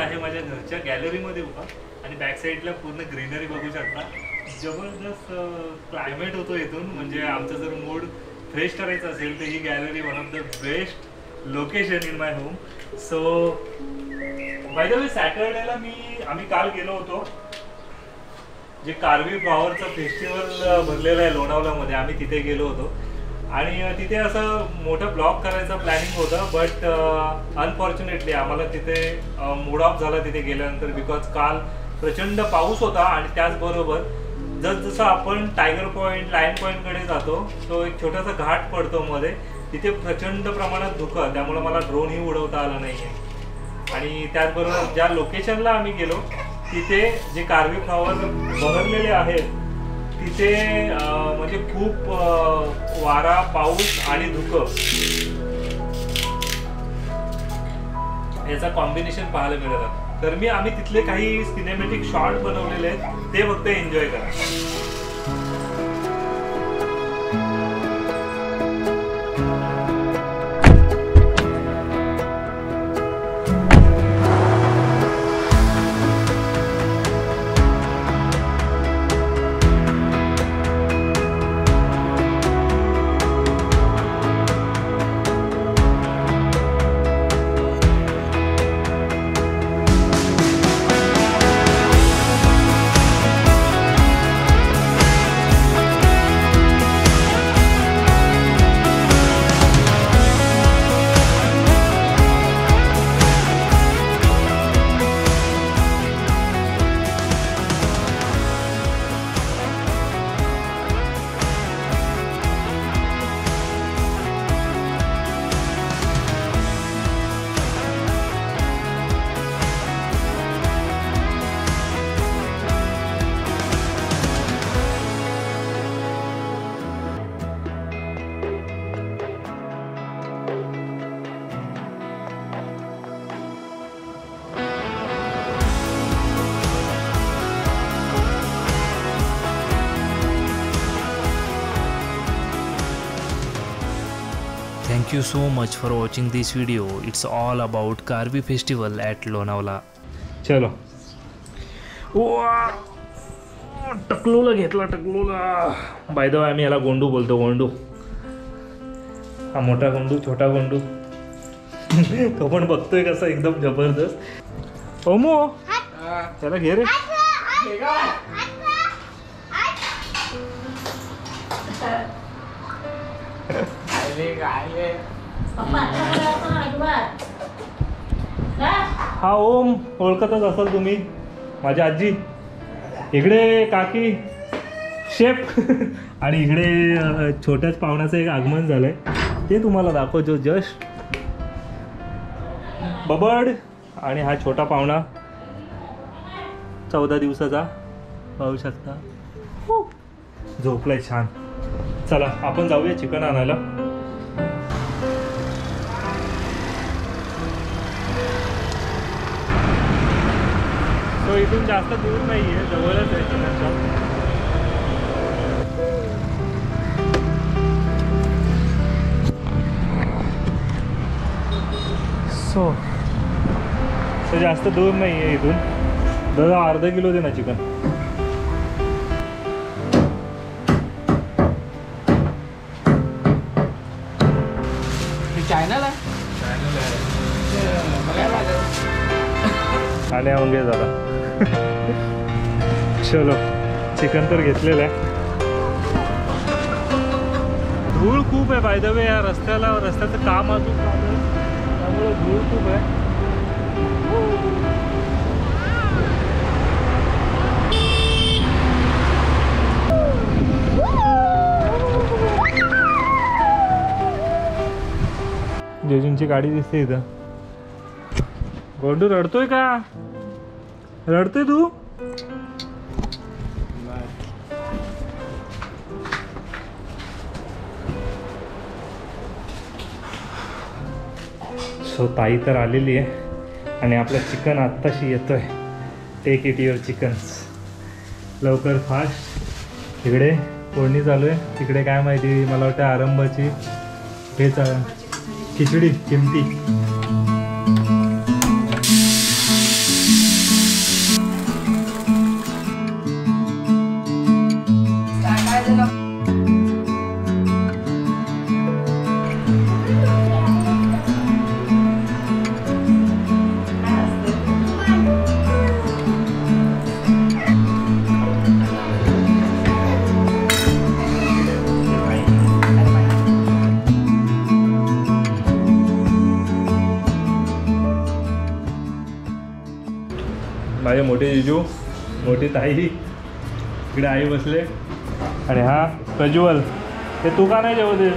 आहे माझ्या घरच्या गॅलरीमध्ये उभा आणि बॅक साईडला पूर्ण ग्रीनरी बघू शकता. जबरदस्त क्लायमेट होतो इथून. म्हणजे आमचा जर मूड फ्रेश करायचा असेल तर ही gallery one of the best location in my home. So by the way सॅटर्डेला आम्ही काल गेलो होतो. जे कार्वी फ्लॉवरचं फेस्टिवल भरलेलं आहे लोणावळ्यामध्ये, आम्ही तिथे गेलो होतो आणि तिथे असं मोठं ब्लॉग करायचं प्लॅनिंग होतं. बट अनफॉर्च्युनेटली आम्हाला तिथे मूड ऑफ झाला तिथे गेल्यानंतर. बिकॉज काल प्रचंड पाऊस होता आणि त्याचबरोबर जसं आपण टायगर पॉईंट लायन पॉईंटकडे जातो तो एक छोटासा घाट पडतो मध्ये, तिथे प्रचंड प्रमाणात धुकं, त्यामुळे मला ड्रोनही उडवता आला नाही आहे. आणि त्याचबरोबर ज्या लोकेशनला आम्ही गेलो तिथे जे कार्वी फ्लॉवर बहरलेले आहेत तिथे म्हणजे खूप वारा, पाऊस आणि धुकं याचा कॉम्बिनेशन पाहायला मिळालं. तर आम्ही तिथले काही सिनेमॅटिक शॉट बनवलेले आहेत, ते फक्त एन्जॉय करा. Thank you so much for watching this video. It's all about Karvi festival at Lonavala. चलो. टकलूला घेतला, टकलूला. बाय द वे आम्ही याला गोंडू बोलतो, गोंडू. हा मोठा गोंडू, छोटा गोंडू. तो पण बघतोय कसा एकदम जबरदस्त. ओमो त्याला घे रे. हा ओम ओळखतच असाल तुम्ही, माझी आजी. इकडे काकी शेफ आणि इकडे छोट्याच पाहुण्याचं एक आगमन झालंय, ते तुम्हाला दाखवतो जस्ट. बबड आणि हा छोटा पाहुणा 14 दिवसाचा, पाहू शकता. झोपलाय छान. चला आपण जाऊया चिकन आणायला. तो इथून जास्त दूर नाही आहे, जवळच आहे चिकन शॉप. सो जास्त दूर नाही आहे इथून. दादा अर्धा किलो दे ना चिकन. चॅनल आहे आणि मग दादा. चलो चिकन तर घेतलेलं आहे. धूळ खूप आहे बाय द वे या रस्त्याचं काम अजून चालू आहे, त्यामुळे धूळ खूप आहे. जेजूंची गाडी दिसते इथं. गोंडू रडतोय का? रडतोय तू? सो ताई तर आलेली आहे आणि आपलं चिकन आत्ताशी येतोय. Take it your chickens. लवकर फास्ट. इकडे फोडणी चालू आहे, तिकडे काय माहिती, मला वाटतं आरंभाची खिचडी चिमटी. माझे मोठे जिजू, मोठी ताई, इकडे आई बसले आणि हा प्रज्वल. ते तू का नाही जेवते?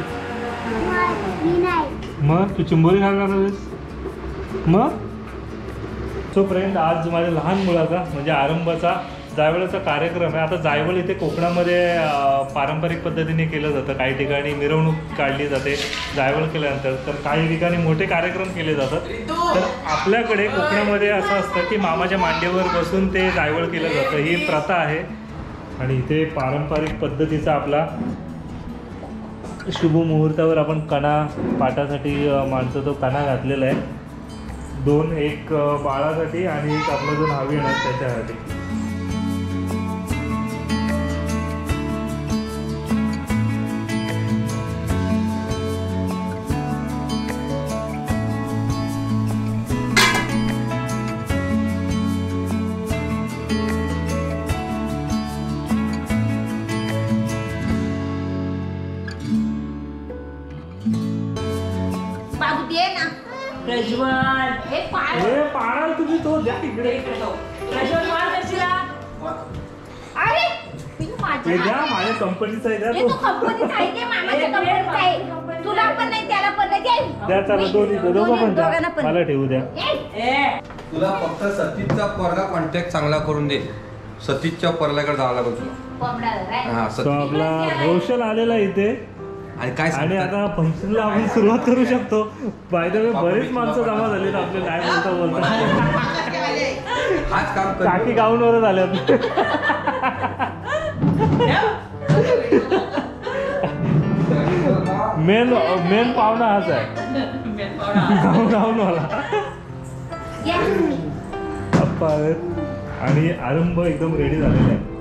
मग तू चिंबोरी खायला मग? सो फ्रेंड, आज माझ्या लहान मुलाचा म्हणजे आरंभाचा जायवळाचा कार्यक्रम आहे. आता जायवळ इथे कोकणामध्ये पारंपरिक पद्धतीने केलं जातं. काही ठिकाणी मिरवणूक काढली जाते जायवळ केल्यानंतर, तर काही ठिकाणी मोठे कार्यक्रम केले जातात. तर आपल्याकडे कोकणामध्ये असं असतं की मामाच्या मांडीवर बसून ते जायवळ केलं जातं, ही प्रथा आहे. आणि इथे पारंपरिक पद्धतीचा आपला शुभ मुहूर्तावर आपण कणा पाटासाठी माणसं तो कणा घातलेला आहे. 2, एक बाळासाठी आणि एक आपला जो न्हावी येणार त्याच्यासाठी. प्रज्वल हे पाडाल तुम्ही तो द्या इकडे. प्रज्वल मार करशीला. अरे ते द्या, माझ्या कंपनीचा आहे, द्या तो. कंपनीचा आहे ते, मामाच्या कंपनीचा आहे. तुला पण नाही, त्याला पण नाही. द्या, चला दोघं पण द्या, मला ठेवू द्या. तुला फक्त सतीशचा पोरगा कॉन्टॅक्ट चांगला करून दे. सतीशच्या पोरल्याकडे जावं लागेल तुला. हा, तो आपला रोशन आलेला इथे आणि आता फंक्शनला आपण सुरुवात करू शकतो. बाय द वे बरेच माणसं जमा झालीत आपले, नाही बोलता हाच काम कर. काकी गाऊनवरच आल्यात. मेन पाहुणा हाच आहे, गाऊनवाला अप्पा. आणि आरंभ एकदम रेडी झालेला आहे.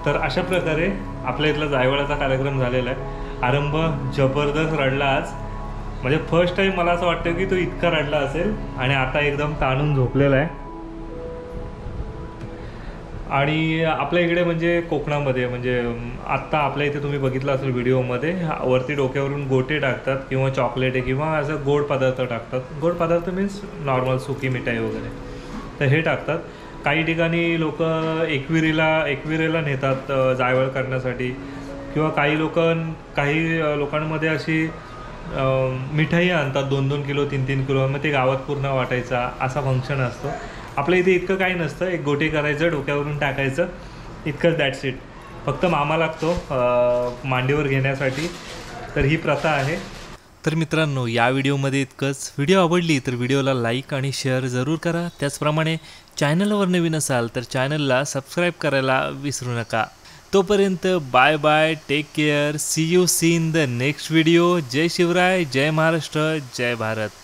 तर अशा प्रकारे आपल्या इथला जायवळाचा कार्यक्रम झालेला आहे. आरंभ जबरदस्त रडला आज, म्हणजे फर्स्ट टाइम मला असं वाटतं की तो इतका रडला असेल. आणि आता एकदम ताणून झोपलेला आहे. आणि आपल्या इकडे म्हणजे कोकणामध्ये म्हणजे आत्ता आपल्या इथे तुम्ही बघितलं असेल व्हिडिओमध्ये, वरती डोक्यावरून गोटे टाकतात किंवा चॉकलेट आहे किंवा असं गोड पदार्थ टाकतात. गोड पदार्थ मीन्स नॉर्मल सुकी मिठाई वगैरे, तर हे टाकतात. काही ठिकाणी लोक एकविरेला नेतात जायवळ करण्यासाठी, किंवा काही लोकांमध्ये अशी मिठाई आणतात 2-2 किलो 3-3 किलो, मग ते गावात पूर्ण वाटायचा असा फंक्शन असतो. आपल्या इथे इतकं काही नसतं. एक गोटे करायचं, डोक्यावरून टाकायचं, इतकंच, दॅट्स इट. फक्त मामा लागतो मांडीवर घेण्यासाठी. तर ही प्रथा आहे. तर मित्रांनो, या व्हिडिओमध्ये इतकंच. व्हिडिओ आवडली तर व्हिडिओला लाईक आणि शेअर जरूर करा. त्याचप्रमाणे चॅनलवर नवीन असाल तर चॅनलला सबस्क्राईब करायला विसरू नका. तोपर्यंत bye bye, take care, see you see in the next video. जय शिवराय, जय महाराष्ट्र, जय भारत.